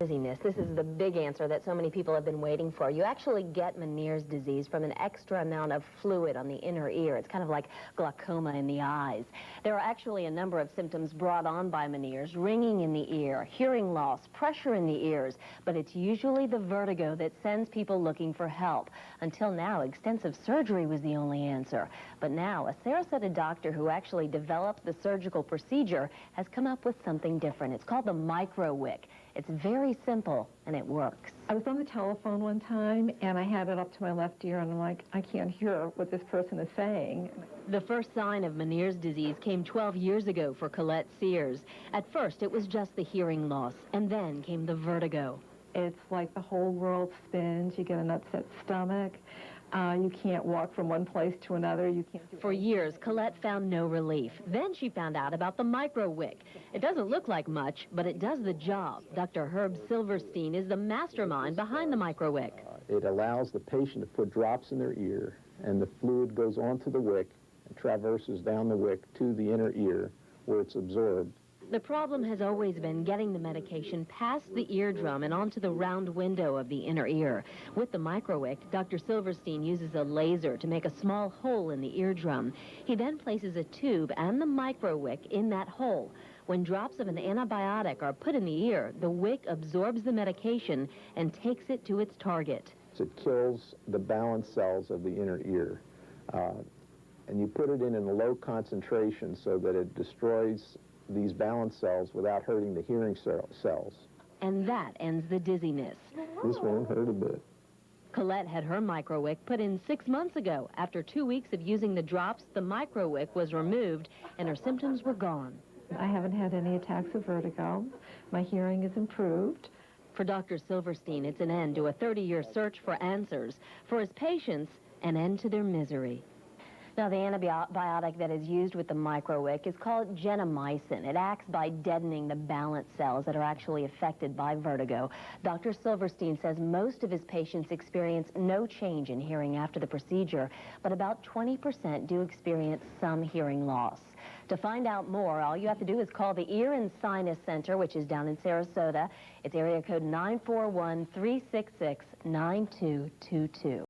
Dizziness. This is the big answer that so many people have been waiting for. You actually get Meniere's disease from an extra amount of fluid on the inner ear. It's kind of like glaucoma in the eyes. There are actually a number of symptoms brought on by Meniere's: ringing in the ear, hearing loss, pressure in the ears, but it's usually the vertigo that sends people looking for help. Until now, extensive surgery was the only answer. But now, a Sarasota doctor who actually developed the surgical procedure has come up with something different. It's called the Microwick. It's very simple, and it works. I was on the telephone one time, and I had it up to my left ear, and I'm like, I can't hear what this person is saying. The first sign of Meniere's disease came 12 years ago for Colette Sears. At first, it was just the hearing loss, and then came the vertigo. It's like the whole world spins. You get an upset stomach. You can't walk from one place to another. You can't do For years, Colette found no relief. Then she found out about the Microwick. It doesn't look like much, but it does the job. Dr. Herb Silverstein is the mastermind behind the Microwick. It allows the patient to put drops in their ear, and the fluid goes onto the wick and traverses down the wick to the inner ear, where it's absorbed. The problem has always been getting the medication past the eardrum and onto the round window of the inner ear. With the Microwick, Dr. Silverstein uses a laser to make a small hole in the eardrum. He then places a tube and the Microwick in that hole. When drops of an antibiotic are put in the ear, the wick absorbs the medication and takes it to its target. It kills the balance cells of the inner ear. And you put it in a low concentration so that it destroys these balance cells without hurting the hearing cells. And that ends the dizziness. This won't hurt a bit. Colette had her Microwick put in 6 months ago. After 2 weeks of using the drops, the Microwick was removed and her symptoms were gone. I haven't had any attacks of vertigo. My hearing is improved. For Dr. Silverstein, it's an end to a 30-year search for answers. For his patients, an end to their misery. Now, the antibiotic that is used with the Microwick is called gentamicin. It acts by deadening the balance cells that are actually affected by vertigo. Dr. Silverstein says most of his patients experience no change in hearing after the procedure, but about 20% do experience some hearing loss. To find out more, all you have to do is call the Ear and Sinus Center, which is down in Sarasota. It's area code 941-366-9222.